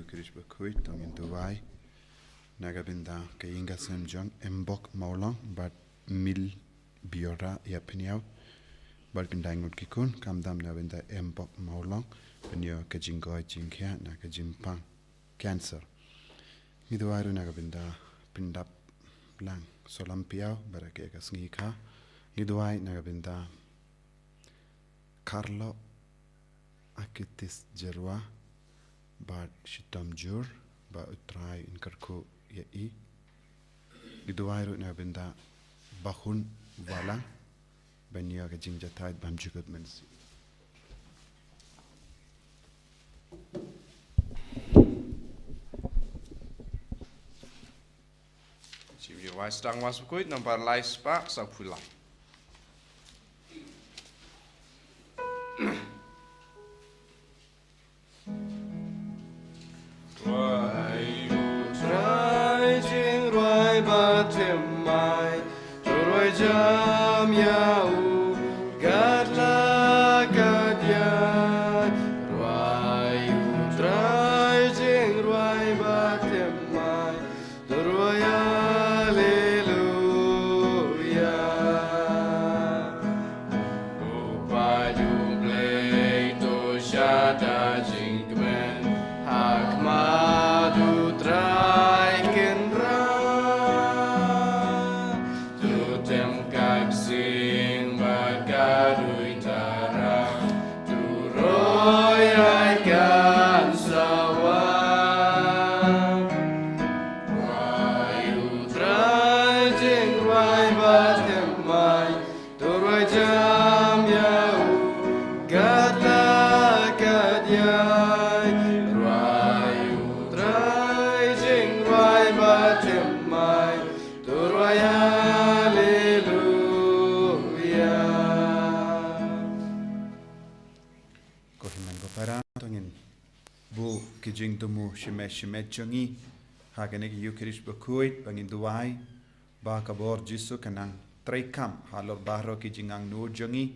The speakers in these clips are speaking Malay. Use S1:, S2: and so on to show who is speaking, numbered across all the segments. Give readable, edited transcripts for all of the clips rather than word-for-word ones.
S1: Bakhuid Bakhuid tong in Dubai nagabinda kayinga semjong embok maulong but mil biora ya peniau but bindangut kikun kamdam nabinda embok maulong penyo kajingoi jingkya na kajimpang cancer miduaru nagabinda pindap lang solam piau barake ka Sngi ka miduai nagabinda Carlo akitis jerwa but shitam jur ba utrai in karku ya i giduairu na benda bahun wala banya ka jingjatai bamjukut mensi
S2: Jubilee was stang was Bakhuid number Palei spark sa pula.
S1: Kijing tumu shimet chungi hagane ki yukirish Bakhuid bangin duai ba kabor jisu kanang traikam halor bahro kijingang nur jungi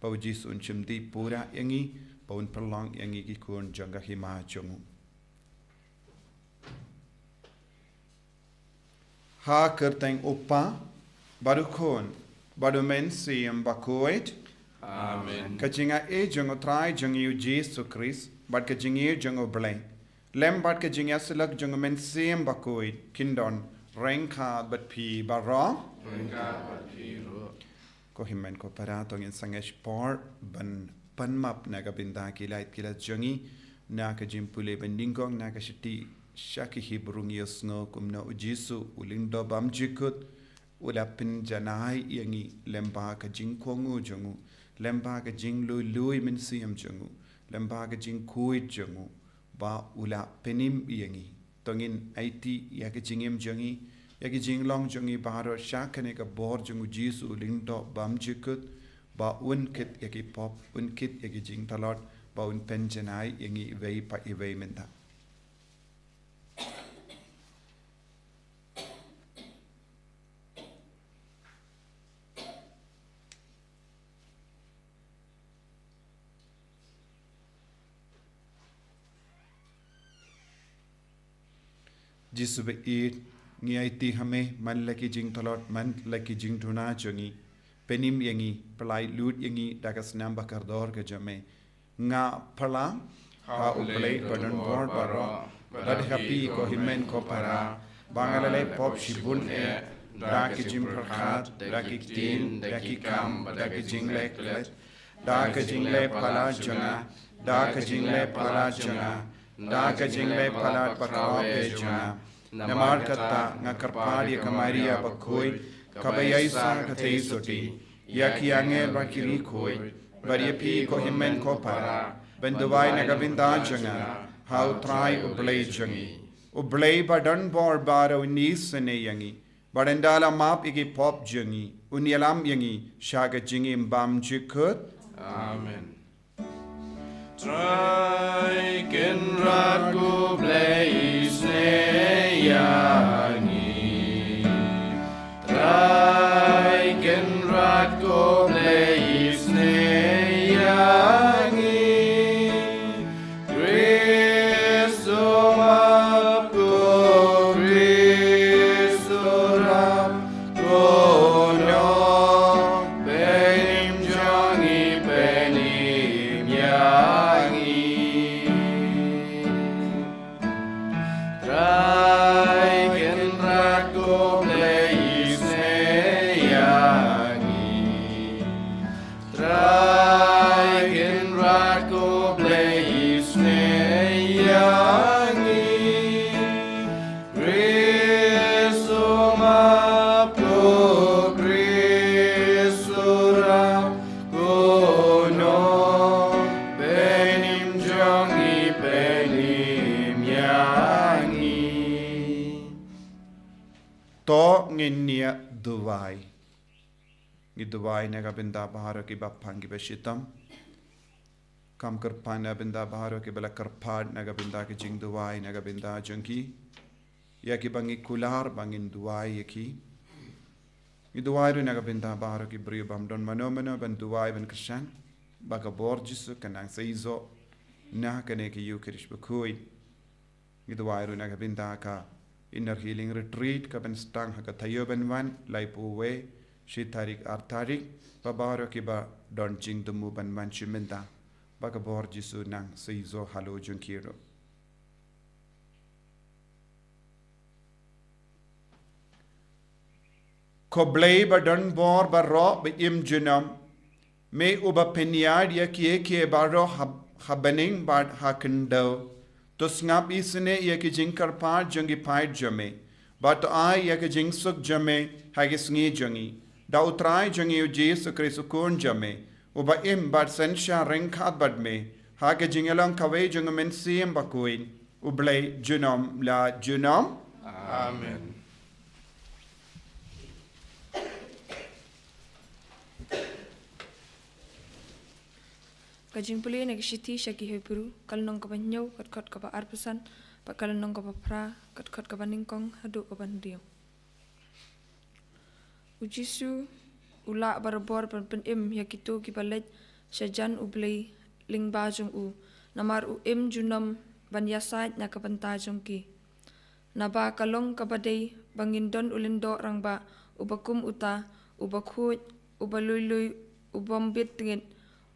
S1: pau jisu unchimdi pura yangi paun perlong yangi ki kun jangga hima chungu ha kerteng upa baru kon baru mensi Bakhuid
S2: Amen.
S1: Kajinga e jungo trai jungi Jesu Christ but kajingi jungo Palei lem bat kajinga silak jungo men sim Bakhuid kindon rengka bat pi bara ko himmen ko para tong in sangesh por ban panmap naga binda kilait kilat jungi na kajim pule bendingkong na kashiti shaki hibrung yosno kumna ujisu ulindo bamjikut ulapin janai yangi lemba kajing kongu jungu lemba ka jing lui min siam jungu lemba ka jing kuit jungu ba ula penim yangi tongin IT ya ka jingem jungi ya ka jing long jungi baro shakane ka bor jungu jisu lindo bam jikut ba un kit ya ki pop un kit ya ki jing talot ba un penjanai yangi vei pa i vei menta जिस बे ईद नियाती हमें मन लकी जिंग तलौट मन लकी जिंग ढूंढा चंगी पेनिम यंगी पलाई लूट यंगी डाकस नाम बकर दौर के जमे nga pala ha uplay badan bor baro bad happy ko himen ko para bangalale pop shibun e da ki jim prakhat da ki tin da ki kam da ki jingle klet da ki jingle pala jana da ki jingle pala jana da ki jingle pala pakaw pe jana namar kata nga karpari kamaria Bakhuid kabayai sa katei soti yaki angel bakiri khoi Variapi ko himen ko para benduwai nagabinda janga how try ublay jangi ublay badan bor baro nisane yangi badendala map igi pop jangi unyalam yangi shaga jingi mbam jikut
S2: Amen.
S3: Try can ragu blaze yangi try can ragu blaze yangi Grace
S1: nginia duwai. Ngi duwai naga binda baharo ki bapang ki beshitam. Kam kerpan na binda baharo ki bela kerpad naga binda ki jing duwai naga binda jengki. Ya ki bangi kular bangin duwai ya ki. Ngi duwai ru naga binda baharo ki brio bamdon manomano ban duwai ban krishan. Baka borjisu kanang seizo. Nah kane ki yu kirish Bakhuid. Ngi duwai ru naga binda ka inner healing retreat ka ben stang ha ka Taïew ben wan lai pu we shi tarik ar tarik ba baro ki ba don jing dumu ban man chimenda ba ka bor jisu nang seizo halo junkiro ko blei ba don bor ba ro ba im junam me uba penyad ya ki ba ro habening ba ha kendo to snap isne ya ki jinkar pa jungi pai jame but I ya ki jing suk jame ha ki sngi jungi da utrai jungi u jesu kristo kon jame uba im bat sensha ringkhat bad me ha ki jingelang kawe jung men sim Bakhuid ublei junam la junam
S2: Amen.
S4: Kajing Palei na kishiti shaki hepuru kalnong kaba nyau kat kaba arpesan pa kalnong kaba pra kat kaba ningkong hadu kaba ndio. Ujisu ula barabor pen im ya kitu kibalet syajan ublei ling bajung u namar u im junam ban yasait na kabanta jongki. Naba kalong kabadei bangindon ulindo rangba ubakum uta Bakhuid ubalului ubambit tingit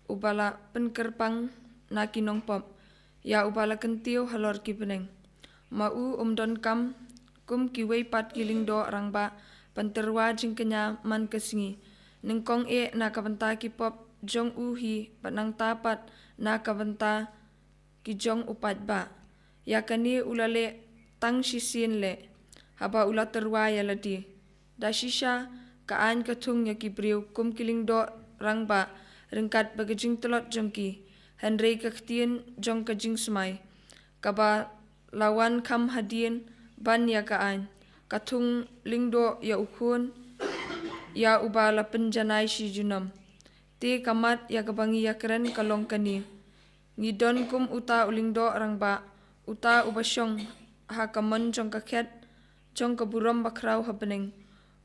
S4: ubala penkerpang na kinong pop ya ubala kentiu halor ki beneng mau don kam kum kiwei pat kiling do rangba panterwa jingkenya man kesingi ningkong na kabanta ki pop jong uhi panang tapat na kabanta ki jong upat ba ya kani ulale tang sisin le haba ula terwa ya ladi dashisha kaan katung ya ki briu kum kiling do rangba ringkat bagajing telot jongki Henry kaktian jong kajing semai kaba lawan kam hadien ban ya kaan katung lingdo ya ukun ya ubala penjanai si junam ti kamat ya kabangi ya keren kalong kani ngidon kum uta ulingdo rangba uta ubasyong ha kamon jong kaket jong kaburam bakrau habening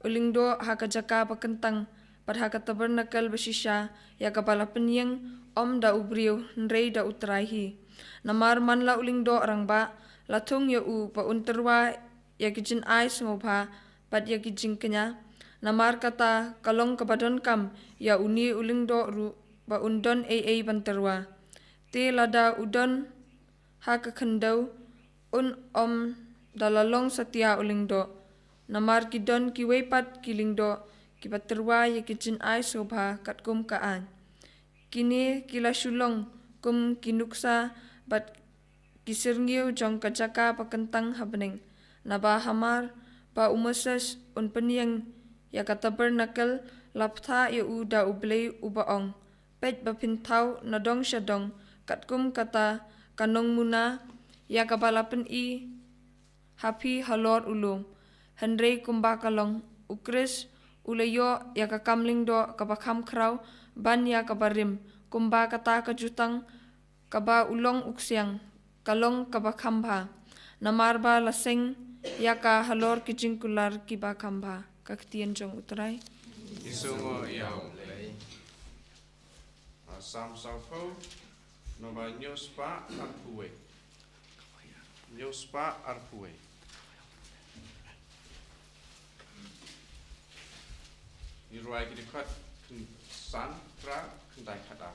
S4: ulingdo ha kajaka pakentang pada tabernakel besisha ya kapala penyeng om da ubriu nrei da utrahi namar man la uling do orang ba latung ya u pa unterwa ya kijin ais ngobha pad ya kijing kenya namar kata kalong kabadon kam ya uni uling do ru ba undon banterwa te lada udon ha kakendau om dalalong setia uling do namar kidon kiwepat kiling do kibaterwa ya kijin ai sobha kat kum kaan kini kila sulong kum kinuksa bat kisirngiu jong kajaka pakentang habening naba hamar ba umesas un penyeng ya kata bernakel laptha ya uda ublei ubaong pet bapintau nadong syadong kat kum kata kanong muna ya kabalapen i happy halor ulung Henry kumbakalong ukris ulayo ya kakamling do kabakam kraw ban ya kabarim kumba kata kajutang kaba ulong uksyang kalong kabakamba namarba laseng ya ka halor kijingkular kibakamba kaktian jong utray
S2: Isungo yaw lay. Sam safo nova nyospa arpuwe. Nyospa arpuwe. Iruai ki dekat san tra kendai kata.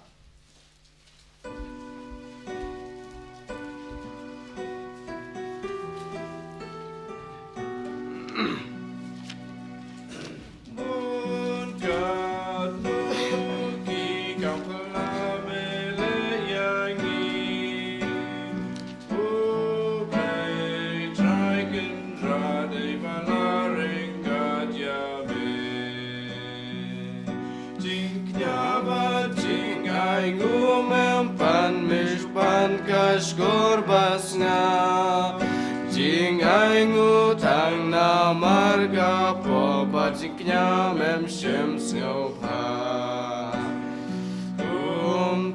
S3: Kashgor basna Jing ai ngu thang na marga po ba jiknya mem shem sngau pa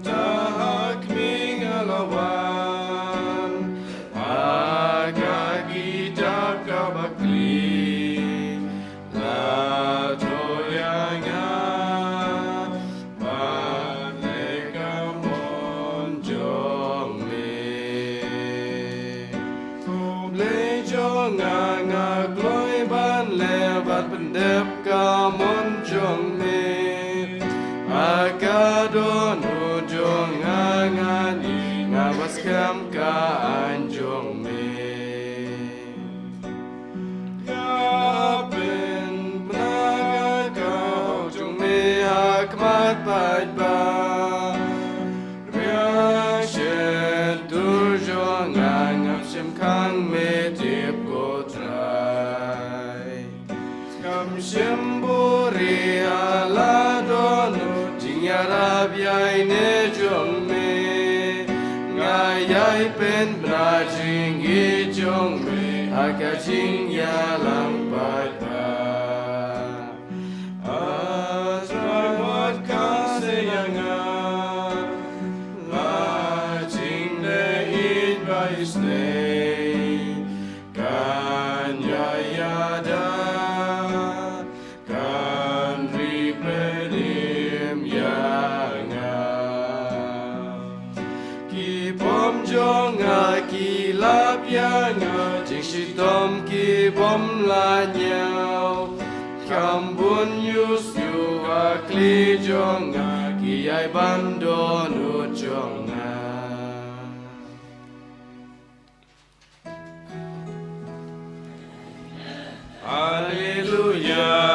S3: tak ming alawan aga kita kabakli la toyanga paneka monjong me le jonga nga gloi ban le bat pendep ka monjong me Agado no jong ngani ngabas kam ka anjong me Kapen pnaga ka jong me hakmat pat ba Ria shen tu jong ngam shem kang me tip ko trai Kam shem buri ala don Rabia ne jong me ngai pen bra jing gi jong me aka jing ya lam pa azra ka se yanga la jing de it by stay kan ya da kan repetim Jong ki lap yang jing si tom ki bom la nhau kam bun yus yu kli jong ki ai ban do nu jong Hallelujah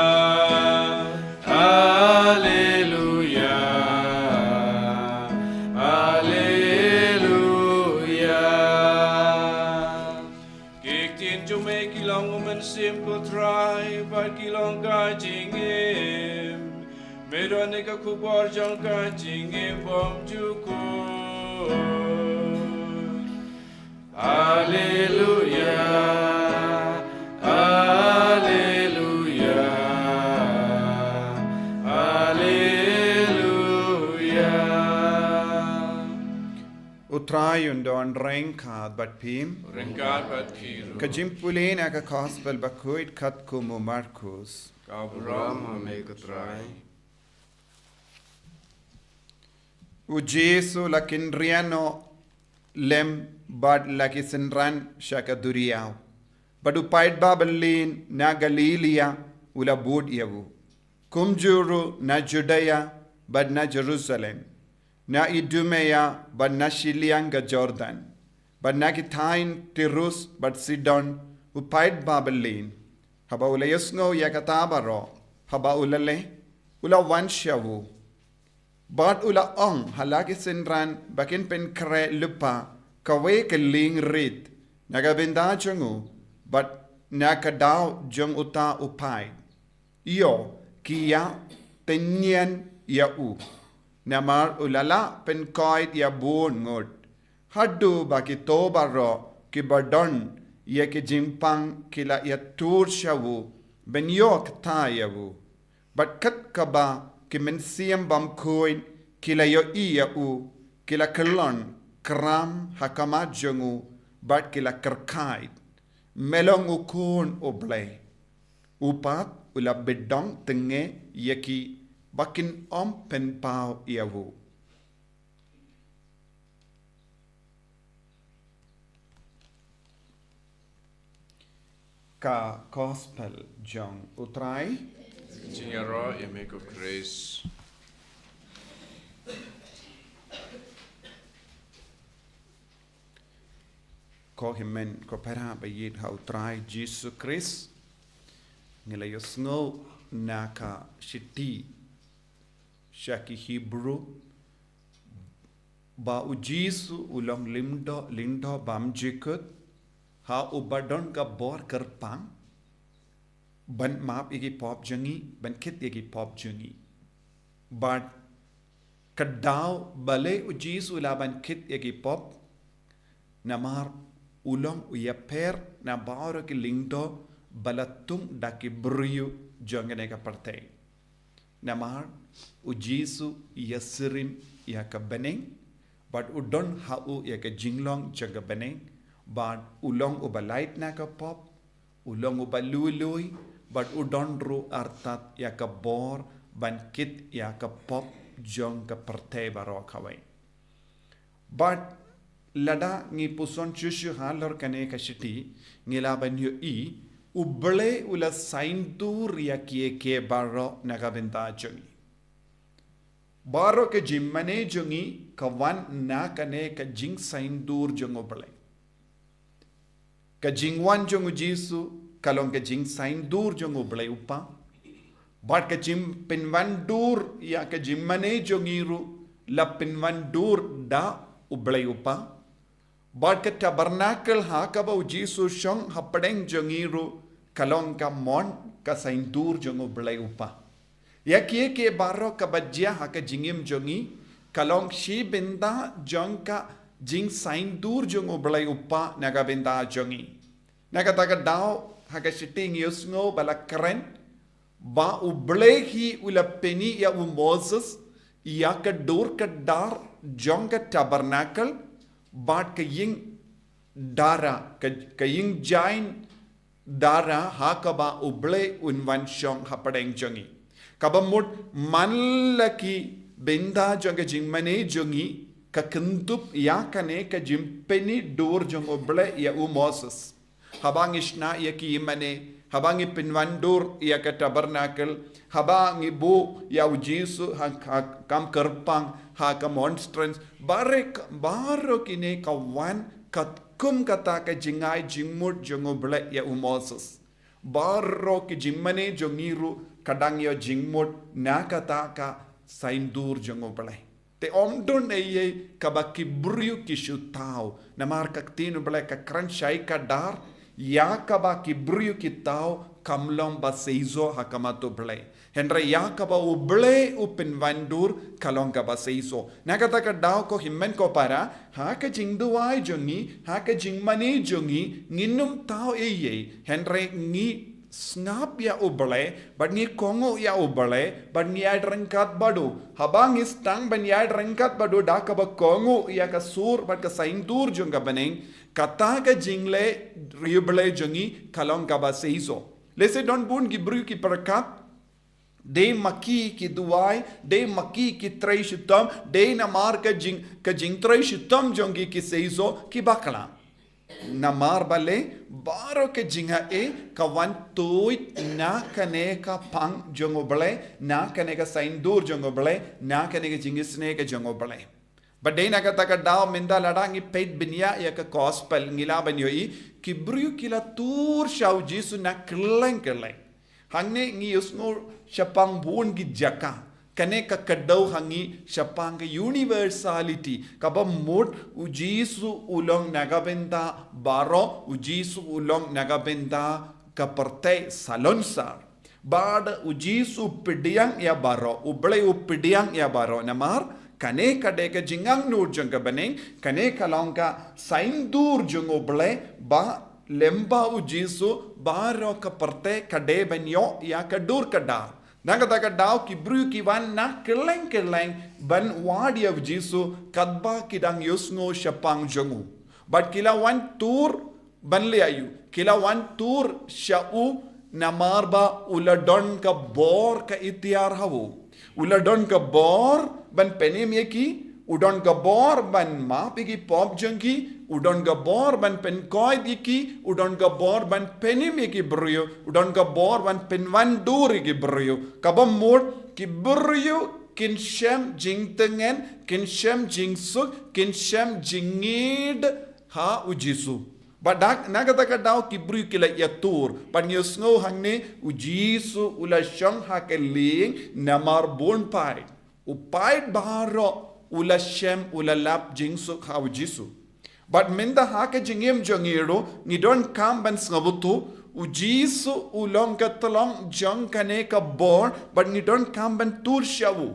S3: Sim ko try but kilong ka jingim Meron ni ka kubor jong ka jingim bom juku Hallelujah Hallelujah Hallelujah
S1: Utray undon rengkad bat pim
S2: Rengkad bat piru
S1: Kajimpulin aka gospel Bakhuid kat kumu Markus
S3: Kabram hame ko try
S1: U Jesu lakin riano lem bad laki sinran shaka duriyaw Badu paid babalin na Galilia ula bud yavu Kumjuru na Judea bad na Jerusalem Na Idumea bad na Shilianga Jordan Bad na kitain Tirus bad Sidon upaid babalin Haba ula yusngo yakatabaro Haba ulale ula wanshavu Bad ula ong halaki sinran bakin pen kre lupa kawe keling rit nagabinda jungu but nakadaw jung uta upay iyo kiya tenyen ya u namar ulala pen koid ya bon ngot haddu baki tobaro ki badon ya ki jimpang kila ya tur shawu ben yok tayawu but kat kaba ki men siyam bam koin kila yo iya u kila kelon kram hakamat jungu but kila kerkait melong ukun oblay upat ula bedong tenge yaki bakin om pen pau iawu ka gospel jong utrai
S2: Chingaro yameko grace
S1: ko himen ko pera bayit ha utrai Jesus Christ ngelayos ngo naka shiti shaki Hebrew ba u Jesu ulang lindo bam jikut ha ubadon ka bor kerpang ban map igi pop jangi ban kit igi pop jangi but kadaw bale u Jesu la ban kit igi pop namar ulang uya per na baro ki lingdo balatung daki bruyu jongane ka partay. Namar ujisu iya sirim iya ka beneng, but udon hau iya ka jinglong jaga beneng, but ulong ubalait na ka pop, ulong ubalului, but udon ru artat iya ka bor, ban kit iya ka pop jong ka partay baro kawai. But lada ngi puson chushu halor kane ka shiti ngilaban yo i uble ula saintur ya kie ke baro nagabenta jongi. Baro ke jimmane jongi kawan na kane ka jing saintur jong uble. Ka jingwan jong ujisu kalong ka jing saintur jong uble upa. But ka jim pinwandur ya ka jimmane jongiru la pinwandur da ublay upa. But ka tabernacle hakaba ujisu shong hapadeng jongiru kalong ka mon ka saindur jong ublay upa. Ya kie ke baro ka badya haka jingim jongi kalong shi binda jong ka jing saindur jong ublay upa naga binda jongi. Naga taga daw haka shiting yusngo bala karen ba ublay hi ula peni ya Moses ya ka dur ka dar jong ka tabernacle but ka ying dara ka ying jain dara hakaba uble unwan shong hapadeng jongi kaba mut manlaki benda jong ka jingmane jongi ka kentup ya kane ka jimpeni dur jong uble ya Moses habang isna ya ki imane habang ipinwandur ya ka tabernacle habang ibu ya ujisu kam kerpang ha ka monstrance baro kine kawan katkum kata ka jingai jingmut jongoble ya Moses baro ki jimmane jongiru kadang yo jingmut na kata ka saindur jongoble te omdon eye kabaki buryu kishutau namar kaktinu ble ka kranshai ka dar Yakaba kibruyu kitao kamlong baseizo hakamato ble. Henry Yakaba uble upin vandur kalong ka baseizo. Nakata ka daw ko himmen ko para haka jingduai jongi haka jingmani jongi nginum tao eye. Henry ngi snap ya uble but ni kongo ya uble but ni ad rangkat badu. Habang istang ban ya rangkat badu dakaba kongo ya ka sur but ka saindur jonga baneng. Kata ka jingle riuble jongi kalong ka baseizo. Lese don bun gibru ki perkat de maki ki duai de maki ki trei shitam de namar ka jing trei shitam jongi ki seizo ki bakla. Namar bale baro ke jinga e kawan tuit na kane ka pang jongoble na kane ka saindur jongoble na kane ka jingisne ka jongoble. But day nakataka daw minda ladangi paid binya ya ka gospel ngila banyoi kibru kila tur shaw jisu na keleng hangne ngi usno shapang bun gi jaka kane ka kadaw hangi shapang universality kaba mod ujisu ulong nagabenda baro ujisu ulong nagabenda kaparte salonsar bad ujisu pidiang ya baro uble upidiang ya baro namar kane kade ka jingang nur jong ka baneng kane kalong ka saindur jong oble ba lemba ujisu baro ka parte kade banyo ya ka dur ka dar nagata ka daw ki bru ki wan na keleng ban wadi of jisu kadba kidang yusno shapang jongu but kila wan tur ban le ayu kila wan tur shau namarba uladon ka bor ka itiar hawo uladon ka bor ban penim yeki udon gabor ban ma pigi pop jungi udon gabor ban pen koi yeki udon gabor ban penim yeki bryo udon gabor ban penwan dur yeki bryo kabam mod ki bryo kin shem jingtengen kin shem jingsuk kin shem jingid ha ujisu badak nagataka daw ki bryo kila yatur pan yusno hangne ujisu ula shang ha keling namar bon pai upait baro ula shem ula lap jingsu khaw jisu but minda hake jingem jongiro ni don kam ban snabutu ujisu ulong katlong jong kane ka born but ni don kam ban tur shawu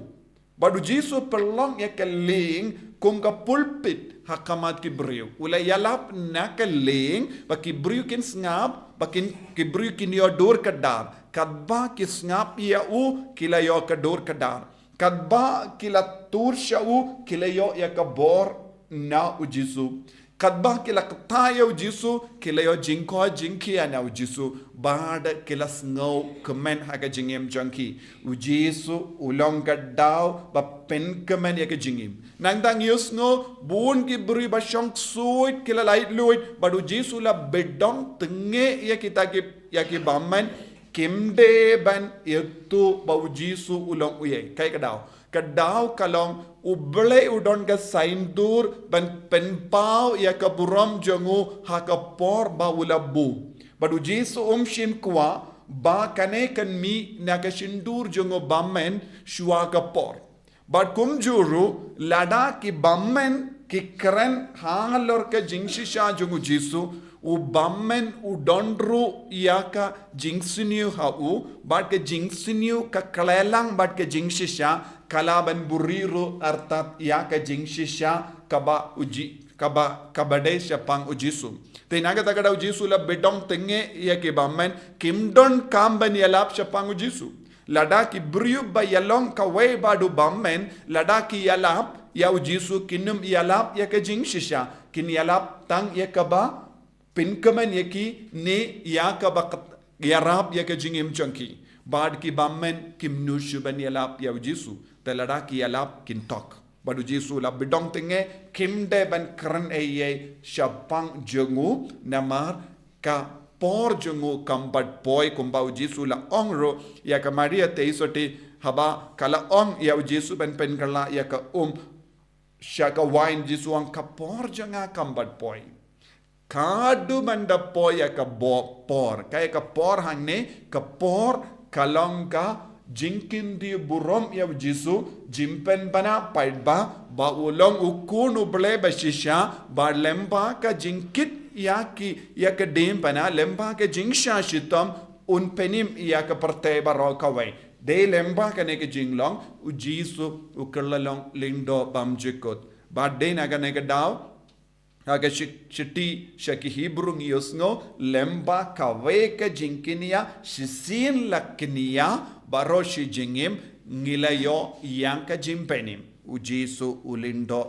S1: but ujisu perlong ya kaling kum ka pulpit hakamat kibriu ula yalap na ka leng ba kibriu kin ngap bakin kibriu kin yo dor kadar kadba kis ngap ya u kila yo ka dor kadar kadba kila tur shau kila yo ya ka bor na ujisu kadba kila Taïew jisu kila yo jingko jingki na ujisu bada kila snow kemen haga jingem jangki ujisu ulong gadau ba pen kemen ya ka jingim nang dang yusno bun ki beri ba shong suit kila light luit badu jisu la bedong tenge ya kita ki baman kimde ban itu ba ujisu ulong uye kai kadau kalong uble udon ka saindur ban penpau ya ka buram jangu ha ka por ba ulabu badu jisu shin kwa ba kane kan mi na ka shindur jangu bammen shua ka por bad kum juru lada ki bammen ki kren halor ka jingshisha jangu jisu u bammen u dondru ya ka jingsiniu ha u bad ka jingsiniu ka kalelang bad ka jingshisha kalaban buriru artat ya ka jingshisha kaba uji kabade syapang ujisu tenaga tagada ujisu la bedong tenge ya ke bammen kimdon kamban yalap syapang ujisu lada ki briu ba yalong ka we badu bammen lada ki yalap ya ujisu kinum yalap ya ka jingshisha kin yalap tang ya kaba pinkaman ya ki ne ya kaba yarap ya ka jingim changki bad ki bammen kim nushu ban yalap ya ujisu telada ki yalap kintok badu jisu la bidong tenge kimde ban kran eye syapang jengu namar ka por jengu kambat boy kumba jisu la ongro ya ka maria teisote haba kala ong ya jisu ban pen kala ya ka syaka wine jisu ang ka por jenga kambat boy kadu banda po ya ka por kaya ka por hangne ka por kalong ka jinkin di burom ya jisu jimpen bana paidba ba ulong ukun uble bashisha ba lemba ka jinkit ya ka dem bana lemba ka jingsha shitam un penim ya ka parte baro kawai de lemba ka ne ka jinglong u jisu ukallalong lindo bamjikot ba de na ka ne ka daw aga shiti shaki Hebrew ngiyosngo lemba kawe ka jinkinia shisin laknia baroshi jingim ngilayo yang ka jimpenim ujisu ulindo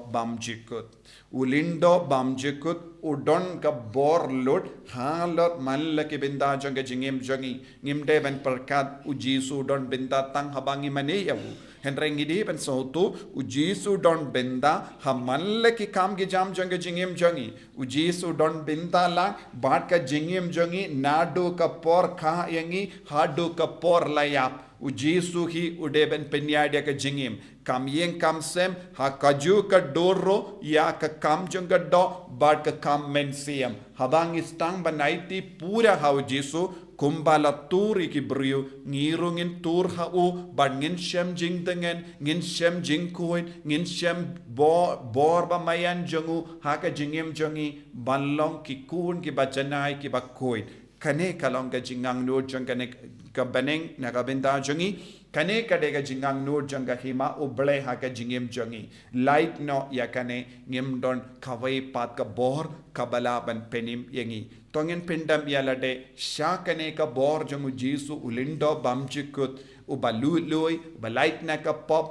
S1: bamjikut udon ka borlud halot mallaki binda janga jingim jangi ngimde ben perkat ujisu udon binda tang habangi maneyawu henrengidi ben sotu ujisu don binda hamallaki kam gi jam janga jingim jangi ujisu don binda la bat ka jingim jangi nadu ka por kha yangi hadu ka por layap ujisu hi udeben penyadia ka jingim kam yeng kam sem ha kaju ka doro ya ka kam janga do bat ka kam mensiam habang istang banaiti pura ha ujisu kumbala turi ki brio ngirungin tur ha u bat ngin shem jing tengen ngin shem jing kuin ngin shem bor ba mayan jangu ha ka jingim jangi banlong ki kun ki bajanai ki bakoin kane kalong ka jingang nur jang kane ka baneng na ka benda jangi kane ka de ka jingang nur jang ka hima uble ha ka jingim jangi light no ya kane ngim don kawai pat ka bor kabala ban penim yangi tongen pendam yalade shakane ka bor jangu jisu ulindo bamjikut uba lui uba light na ka pop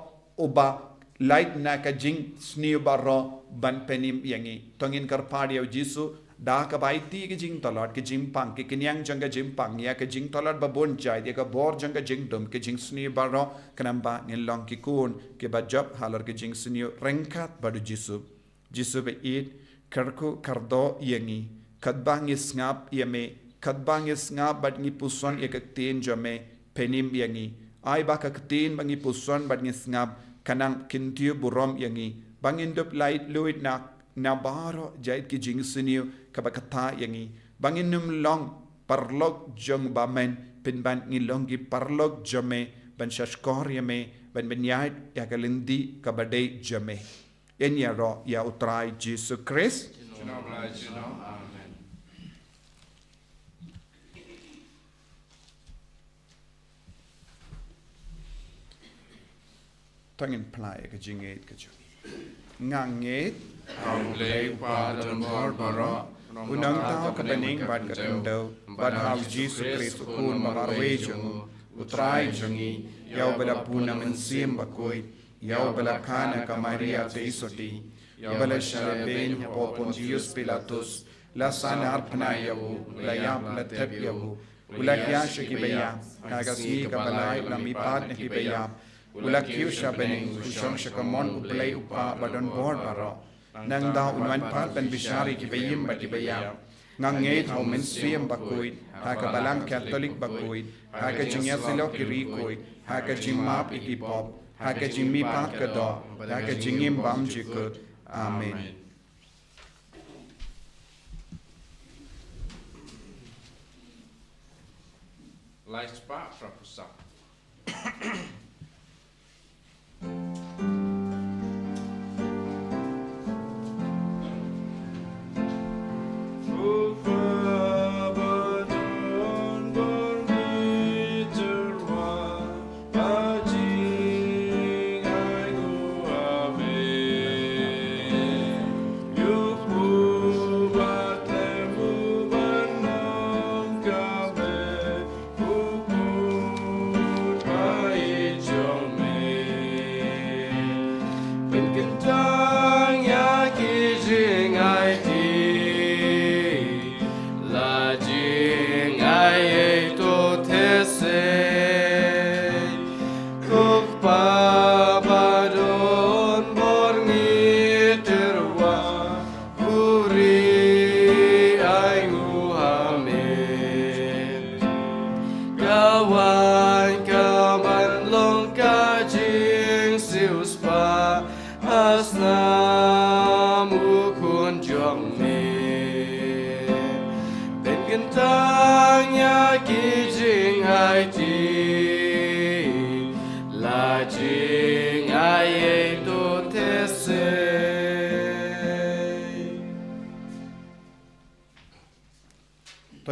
S1: uba light na ka jing sniu baro ban penim yangi tongin karpadi au jisu da ka baiti ke jing talot ke jing pang ke kenyang janga jing pang ya ke jing talot ba bon jai dia ka bor janga jing dum ke jing sniu baro kanamba ngilong ki kun ke ba job halor ke jing sniu rengkat badu jisu be it karku kardo yangi kadbang isngap yame kadbang isngap bad ngi puson ye kaktin jame penim yangi ai ba kaktin bangi puson bad ngi snap kanang kintiu burom yangi bangin dup light luit na baro jait ki jing siniu kabakata yangi bangin num long parlok jong bamen pinban ngi long ki parlok jame ban shashkor yame ban benyait ya kalindi kabade jame en ya ro ya utrai Jesus Christ amen. Tangin play ka jingate ka jong nganget
S3: Palei Padon Bor Baro
S1: unang tao kabaning bad katundau bad hal Jesus Christ kun magarwe jungu utrai jungi yau bala puna mensim Bakhuid yau bala kana ka Maria teisoti yau bala shaleben po Pontius Pilatus la sana arpana yau la yap la tep yau ulak yasha ki beya kagasmi ka balai la mipat ne ki beya ulak yusha bening ushong shakamon uplay upa badon bor baro nang daw unwan pat ben bishari ki beyim ba ki beya nganget hau mensim Bakhuid ha ka balang Catholic Bakhuid ha ka jingya silo ki rikoid ha ka jimap ikipop ha ka jimmi pat ka do ha ka jingim bam jikut amen.
S2: Lait-ïa fra pusak.
S1: To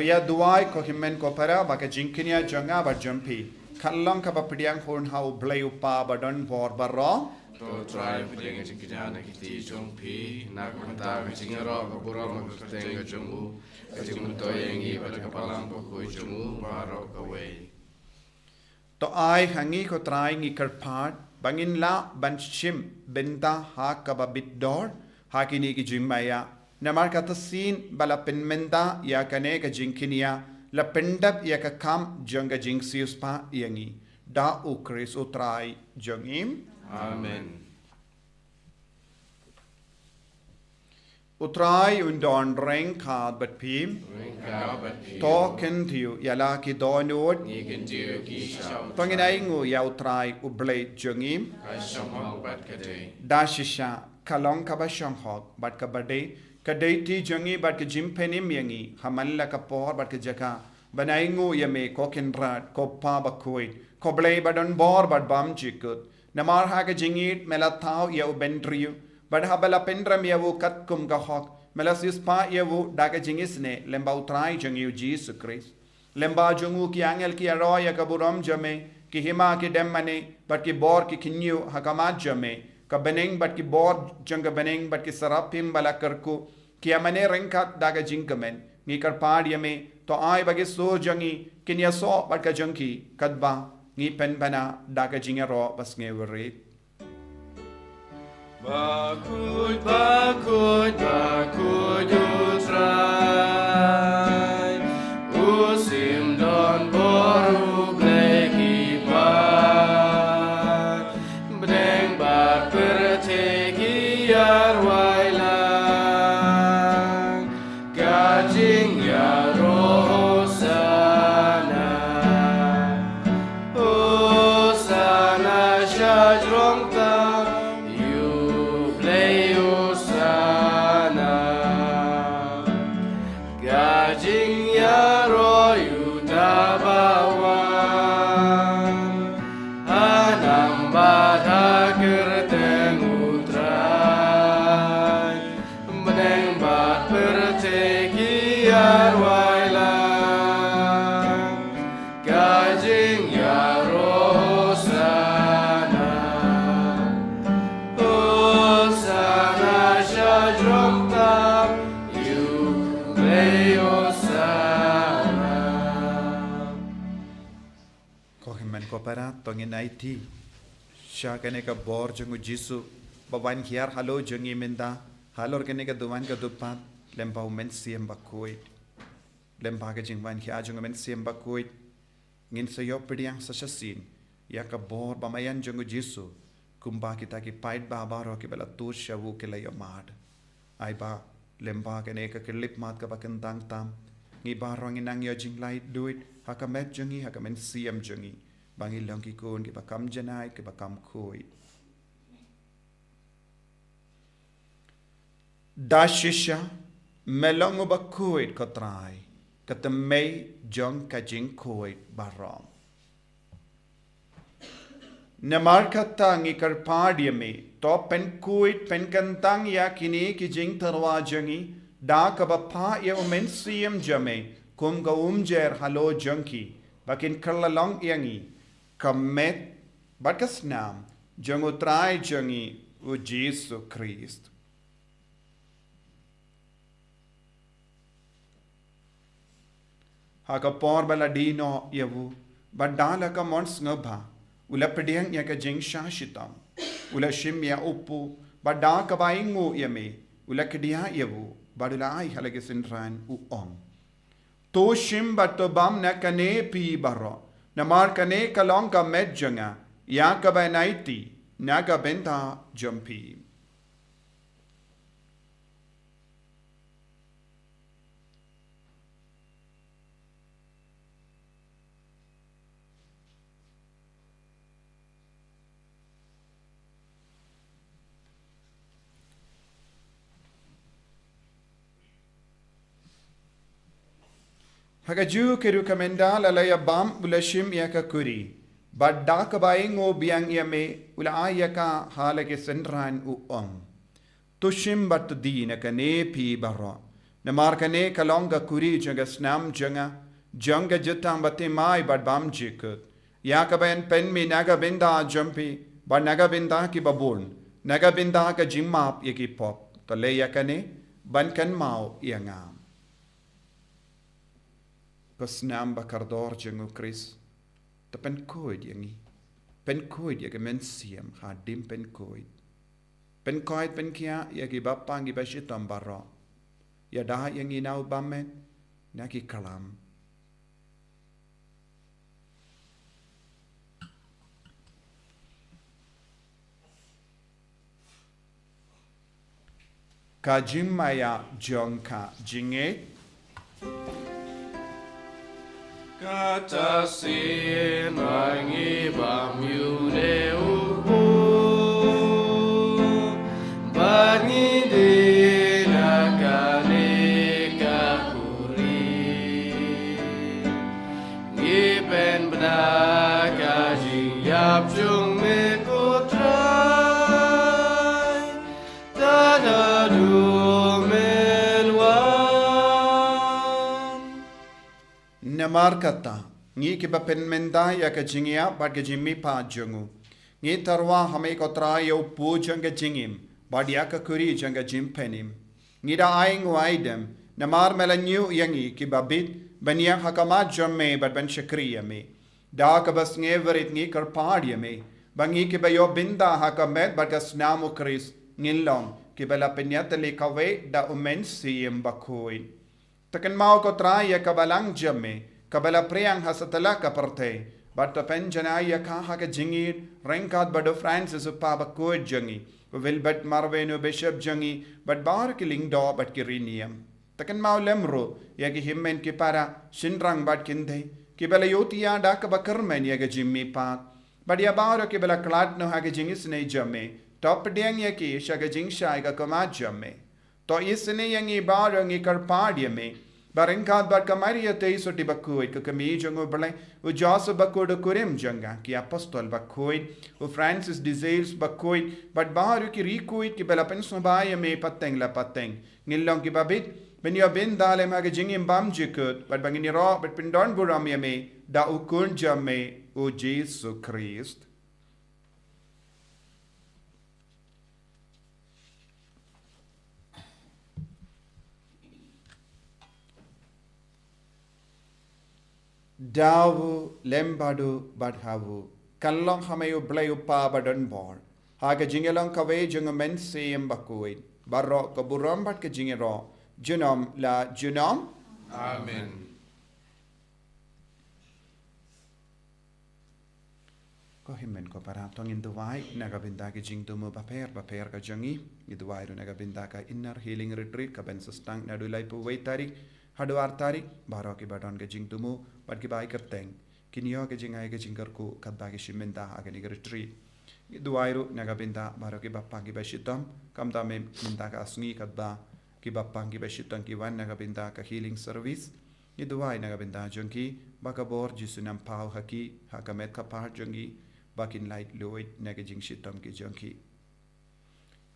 S1: ya duai ko himmen ko para baka jinkinia janga ba jumpi kallang ka papidiang horn hau blay upa badon bor barro
S3: To try putting a chickana kiti jung pi, nakmanta chingaro, kapura makutenga jungu, katimunto yangi, but a kapalang poko jungu, barok away.
S1: To ai hangi ko try ngi karpat bangin la banchim benta ha kababit dor hakini ki jimmaya namar katasin bala penmenta ya kane ka jinkinia la pendap ya ka kam jonga jingsius pa yangi da ukris utrai jongim
S3: Amen.
S1: Utrai undon reng kad bat pim token tiu yala ki donod tongin aingu ya utrai ublay jongim da shisha kalong ka ba shanghok bat ka bade kadai ti jongi bat ka jimpenim yangi hamalla ka por bat ka jaka banaingu yame kokin rat ko pa Bakhuid ko blay badon bor bat bam jikut namar ha ka jingit melathau ya ubendriu badha bala pendram ya wo katkum ga hok melasis pa ya wo daga jingisne lemba utrai jongiu Jesus Christ lemba jongu ki angel ki aroya ka buram jame ki hima ki demmane bat ki bor ki kinyu hakamat jame ka beneng bat ki bor jonga beneng bat ki sarapim bala karku ki amane rengkat daga jingamen ni kar pad yame to ai bagi so jangi kinya so bat ka jangki kadba ngi penbana daga jingero bas ngewrit
S3: Bakhuid, Bakhuid, Bakhuid utrai, usim don boru bleki pat, bdeng bat perteki arwailang, gajing ya rosana, hosana shajrong ta. Hosanna,
S1: barat tongin IT. Sya kene ka bor jengu Jisu. Bawan hiar halo jengi minda. Halor kene ka duwan ka dupat. Lempau men siem Bakhuid. Lempa ka jingwan hiar jengu men siem Bakhuid. Ngin sayo pediang sasasin. Ya ka bor bamayan jengu Jisu. Kumba kita ki pait babaro ki bela tur shawu ki layo mad. Ai ba lempa kene ka kelip mat ka bakentang tam. Ngi barong inang yo jing lait duit. Hakamet jengi hakamen siem jengi. Bangi lang ki kun ki bakam janai ki bakam kui. Da shisha melongu Bakhuid kotrai. Kata mei jong ka jing kui barong. Namar kata ngi karpadia me. To pen kuit pen kantang ya kini ki jing tarwa jengi. Da ka bapa ya umen siem jame. Kum ka umjer halo jengki. Bakin kerlalong yangi. Kamet bakas nam jeng utrai jengi u Jesu Christ. Haka por bala dino yavu badala ka mons ngaba ula pediang ya ka jeng shashitam ula shim ya upu bada ka baingu yame ula kedia yavu badula ai halage sinran u ong to shim batobam na kane pi baro Namar kane kalong ka medjanga, ya ka banaiti, naga benta jumpi. Hagaju keru kamenda lalaya bam ulashim yaka kuri. Badda kabaing o biang yame ula ayaka halake senran u Tushim bat di na kane pi barra. Namar kane kalonga kuri janga snam janga jutang bate mai bad bam jikut. Yakabayan pen mi naga binda jumpi bad naga binda ki babun. Naga binda ka jimmap yaki pop. Tole yakane bankan mau yangam. Pasnam bakardor jengu Chris. Ta pen koid yangi. Pen koid yagi men siem hadim pen koid. Pen koid pen kia yagi bapang gi bashitam barra. Yada yangi nau bamen naki kalam. Ka jimmaya jongka jinge.
S3: Kata sin mangi bam yu de uhu Bangi de nakane kakuri Ngipen bena kaji yap jung me kutrai Tada du melwan
S1: Namar kata, ngi ki ba pen menda ya ka jingia bad ka jimmi pa jungu. Ngi tarwa hame ko tra yo pu janga jingim, bad ya ka kuri janga jim penim. Ngi da aing waidem, namar melanyu yangi ki ba bit, banya hakama jamme bad ban shakriya me. Da ka bas ngeverit ngi kar paadya me, bangi ki ba yo binda hakamet bad ka snamu kris, ngilong, ki ba la penyata le kawe da umen siyem Bakhuid. Takan mau ko try ya kabalang jamme, kabala priyang hasatala ka parte, but the penjana ya kaha ka jingir, renkat bado Francis upa Bakhuid jangi, Wilbert Marvenu Bishop jangi, but bar killing do but kirinium. Takan mau lemro, ya ki himmen ki para, shinrang bat kinde, kibala yotia da ka bakarmen ya ka jimmi pat, but ya baro kibala klat no ha ka jingis ne jamme, top diang ya ki shaga jing shai ka kama jamme. To isne yangi baro ngi karpadia me barengkat bar kamaria te so ti Bakhuid ka kami jango balai u Joseph Bakhuid kurim janga ki apostol Bakhuid u Francis de Sales Bakhuid but baro ki rikuid ki bela pen sobaya me pateng la pateng ngilong ki babit ben yo ben dale ma ga jingim bam jikut but bangini ro but pindon buram ya me da u kun jamme u Jesus Christ. Dawu lembadu badhawu kan long hamayu blay upa badan bor haga jingelong kawe jung men seem Bakhuid barok kaburam bat ke jingero junom la junom
S2: Amen.
S1: ko himmen ko para tong in duwai nagabinda ke jing tumu baper ka jangi iduwai ru nagabinda ka inner healing retreat ka ben sustang na dulai pu wei tarik haduar tarik baro ki badon ke jing tumu bat ki bai kerteng kinyo ke jingai ke jingkar ku kat ba ke shimenta agani ke retreat iduwai ru nagabinda baro ki bapang ki bashitam kam da me minta ka Sngi kat ba ki bapang ki bashitam ki wan nagabinda ka healing service iduwai nagabinda jongki bakabor jisunam pau haki hakamet ka par jongi bakin light loid nagajing shitam ki jongki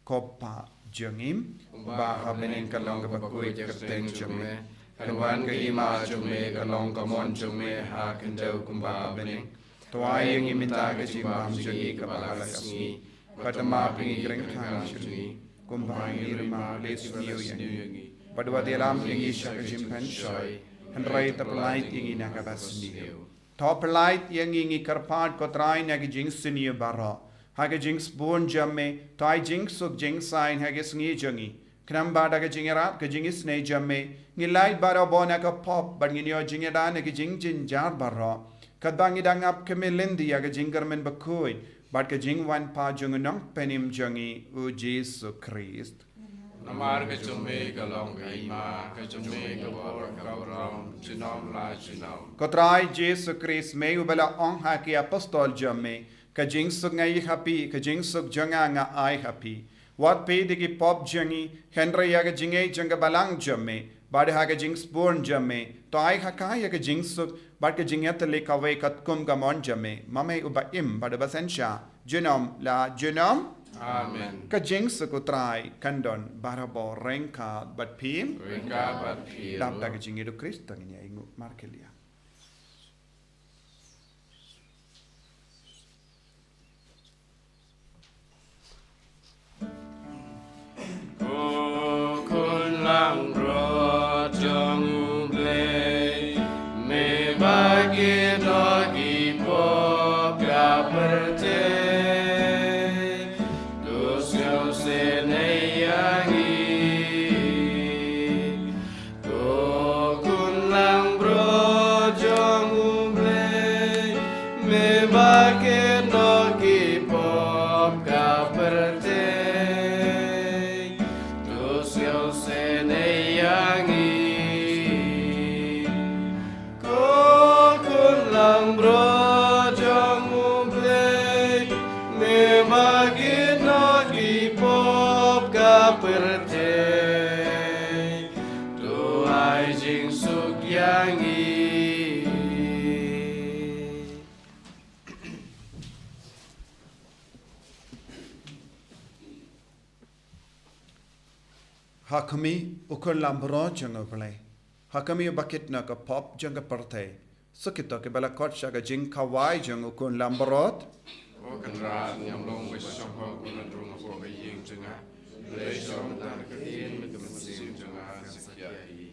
S1: kopa jongim ba habening kalong Bakhuid kerteng jongme kanwan ke ima jongme kalong kamon jongme ha kendau kumba bening toai yang iminta ke jimbam jongi kapala Sngi katama pingi greng thang jongi kumba irma lesniu yangi badwa delam yang isha ke jimpan shoy handrai taplai yang ina kabasniu top light yang ingi karpat kotrai nagi jing senior bara haga jing spoon jamme tai jing suk jing sign haga Sngi jongi kram bada ga jing rap ga jing isne jamme ngi light bara bona ka pop ban ngi yo jing da nagi jing jin jar bara kadang idang ap kemelindi ya ga jing garmen Bakhuid bat ga jing wan pa jung nong penim jongi u Jesu Christ
S2: Namar ke jume kalong ke ima ke jume ke bor kauram junom la junom.
S1: kotrai Jesu Christ me ubala ong ha ki apostol jamme ka jing suk ngai happy ka jing suk jonga nga ai happy wat pe digi pop jongi henry ya ga jingai jonga balang jamme bade ha ga jing spoon jamme to ai ha ka ya ga jing suk bat ka jing yat le ka we kat kum ga mon jamme mame uba im bade basensha junom la junom
S2: Amen.
S1: ka jing suk utrai kandon barabo renka bat pim
S2: Ringa bat pil.
S1: dap da ga jing edu Christ tangnya ingu markelia
S3: Kun lang bro jong ble me bagi dogi pop ga perte dus yo se ne yangi kun lang bro jong ble me bagi dogi pop ga perte
S1: Hakami ukun lambro janga Palei. Hakami bakit na ka pop janga parte. Sukito ke bala kot shaga jing kawai jang ukun lambrot.
S2: O kan ra nyam long we shong ho kun drung ho be ying junga. Le shong tan ka tin mit kam sim junga sakya hi.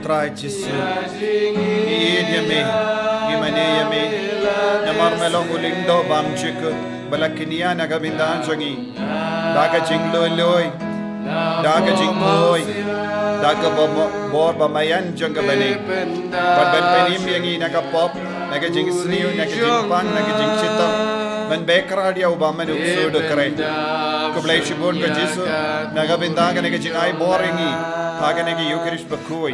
S1: Trai Jesu Yame Yamane Yame Namar Melong Ulindo Bamchik Balakinia Nagavindan Jangi Daga Jinglo Loy Daga Jingloy Daga Bor Bamayan Jangabane But Penim Yangi Nagapop Nagajing Snew Nagajing Pan Nagajing Chita When Baker Obama Sud Kare Kublashibun Jesu Nagavindaga Nagajing I Boringi Haganegi Eucharist Bakhuid,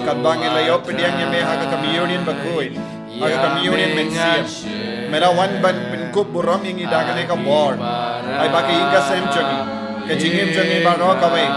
S1: Kabang Layopedian Yame Haga Communion Bakhuid, Haga Communion Mensia, Mera one ban Kup Buraming Daganeka War, I Baki Inga Semchagi, Kajingim Jangi Barok away,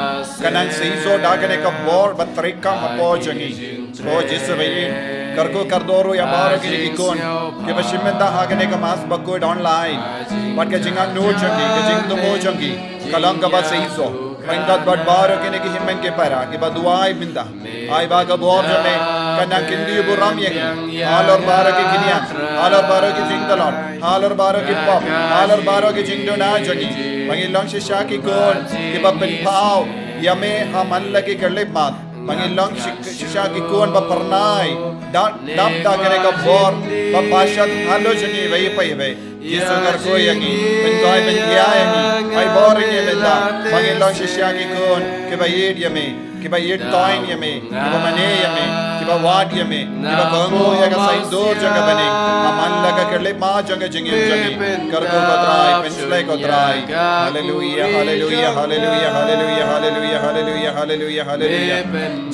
S1: Kanan Sizo Daganeka War, but Trikam Apo Jangi, O Jisavay, Karko Kardoro Yamara Kirikon, Kibashimenta Haganeka Mas Bakhuid online, but Kajinga no Jangi, Kajing the Mo Jangi, Kalanga Sizo. Pangkat barbaro kini kihimen ke para ke baduai binda ai baga borja me kana kindi buram yengi halor baro ke kinian halor baro ke jingdalon halor baro ke pop halor baro ke jingdona jagi pangilong shisha ki kon ke babben pau yame hamalla ke kerle mat pangilong shisha ki kon ba parnai dap da kene ka bor ba pashat halo jagi vai pai vai Yesugar ko yangi bentoy bentia yangi ai boring yemenda pangilong shisha ki kon ke ba yed yame ke ba yed toin yame ke ba mane yame ke ba wad yame ke ba kongo yaga sai dor jaga bane aman laga kerle ma jaga jingim jagi kar ko batrai penslai ko trai hallelujah hallelujah hallelujah hallelujah hallelujah hallelujah hallelujah hallelujah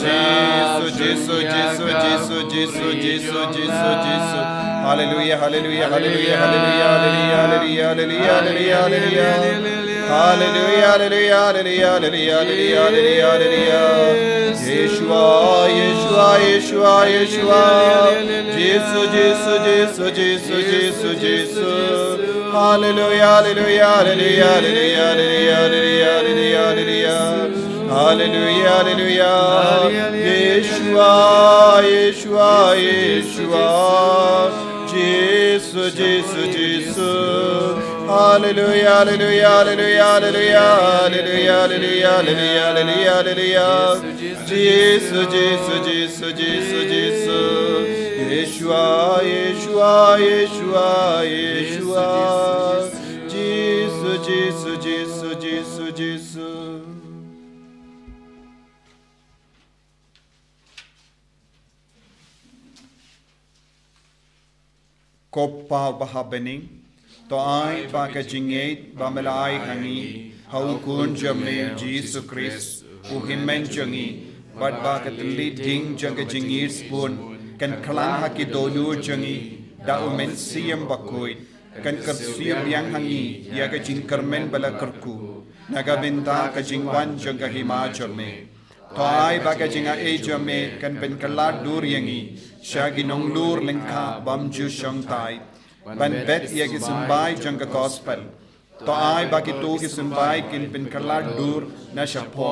S1: Jesus Jesus Jesus Jesus Jesus Jesus Jesus Jesus hallelujah hallelujah hallelujah hallelujah hallelujah hallelujah hallelujah hallelujah hallelujah hallelujah hallelujah hallelujah hallelujah Yeshua Yeshua Yeshua Yeshua Jesus Jesus Jesus Jesus Jesus Jesus hallelujah hallelujah hallelujah hallelujah hallelujah hallelujah hallelujah hallelujah Yeshua Yeshua Yeshua Jesus, Jesus, Jesus. Hallelujah, hallelujah, hallelujah, hallelujah, hallelujah, hallelujah, hallelujah, hallelujah. Jesus, Jesus, Jesus, Jesus, Jesus. Yeshua, Yeshua, Yeshua, Yeshua. Jesus, Jesus, Jesus, Jesus, Jesus. Koppa bahabening to ai ba ka jingate ba malai hangi hau kun jamme Jesus Christ u himmen jangi bad ba ka tli ding janga jingir spoon kan klang haki dolu jangi da umen siem bakoi kan karsiem yang hangi ya ka jing karmen bala karku naga binta ka jingwan janga hima jamme to ai ba ka jinga e jamme kan ben kala dur yangi Shagi nong lur lengka bam ju shang tai ban bet ye ki sumbai janga gospel to ai ba ki to ki sumbai kin pin kala dur na shapo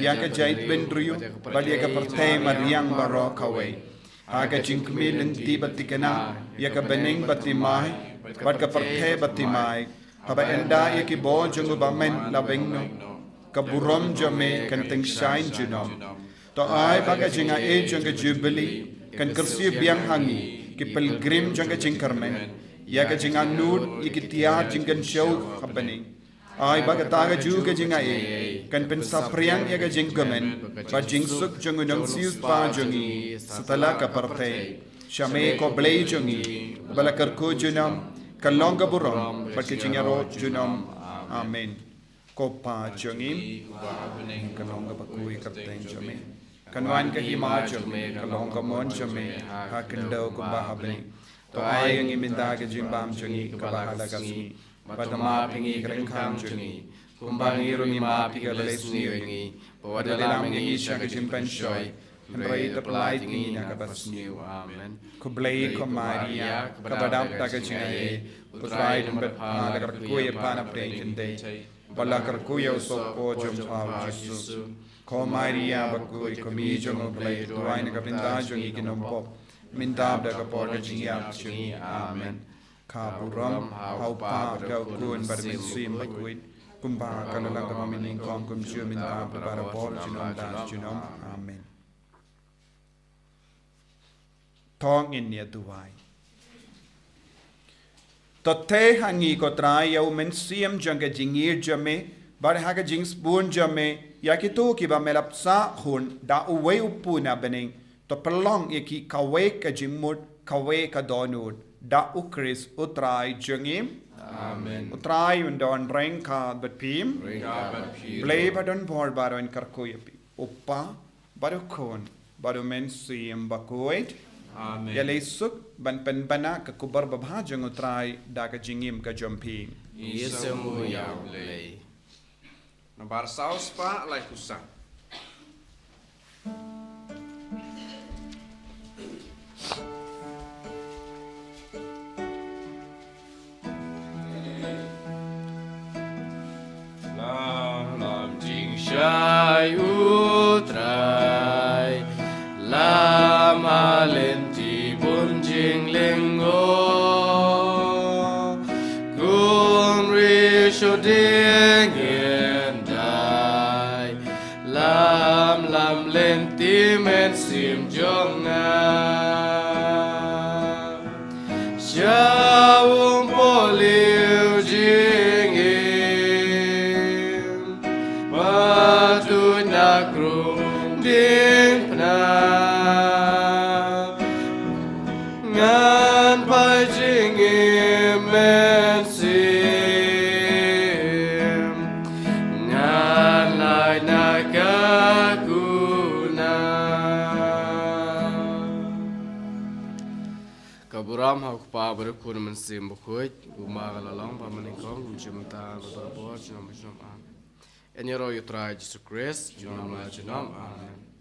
S1: ya ka jait ben riu ba ye ka partay mariang baro kawe ha ka jingkmi lenti batikana ya ka beneng batimai bat ka partay batimai haba enda yaki bo jungu bamen labeng no kaburom jame kan teng shine junom to ai baga jinga e junga Jubilee kan kersi biang hangi ki pilgrim junga jingkarmen ya ka jinga nud ikitia jingkan show happening ai baga taga juga jinga e kan pensa priang ya ka jingkamen ba jingsuk jungu nong sius pa jungi setelah ka partai shame ko blei jungi balakar ko junam kalonga burom barke jingaro junam amen ko pa jungi kalonga bakui kapten jame kanwan ka hima jame kalonga mon jame ha kendo ko bahabni to ay ang iminda ka jimbam jungi ka bahala kasmi badama pingi kreng kham jungi kumbangi rumi ma pigalay sniwi pawadalam ngi siya ka jimpan shoy Ray the Palei tingi na kabasniw. Amen. Kublay ko Maria, kabadam taga jingaye, putray ng batpa, lakarkuya panapin day, balakarkuya usok po jom paw Jesus. Ko Maria bakuy komijong oblay, tuway na kapindajong ikinompop, mintab da kapor na jingyak jungi. Amen. Kaburam, haupa, gaukun, barminsuim Bakhuid, kumpa kalalang kapamining kong kumsyo mintab para por jinom das jinom. Amen. Thong in nia tuwai. Tote hangi ko Taïew men siam janga jingir jame, bar haga jings bun jame, yakitu ki ba melap sa hun da uwe upuna bening, to pelong yaki kawe ka jimut, kawe ka donut, da ukris utrai jangim.
S2: Amen.
S1: Utrai undon reng ka batpim, blay badon por baron karkuyapi, upa, badukon, badumen siam Bakhuid.
S2: Amen.
S1: Yalay suk ban penbana ka kubar babhajang utray da ka jingim ka jompi.
S3: Yesu mu yaw lay.
S2: Nabar saus pa lay kusang.
S3: Lam jing shai utray. Lam alenti bun jing lingo. Kun risho ding in dai. Lam lenti men sim jonga. Shawum poliu jing in. Batu nakru ding na. Ngan pai jing men sim. Ngan lai nakakuna. Kaburam hak pa berkun men sim Bakhuid. Umagalalong pamaningkong kumjimta berberabot jinam jinam amen. Enyero yutrai Jesus Christ jinam la jinam amen.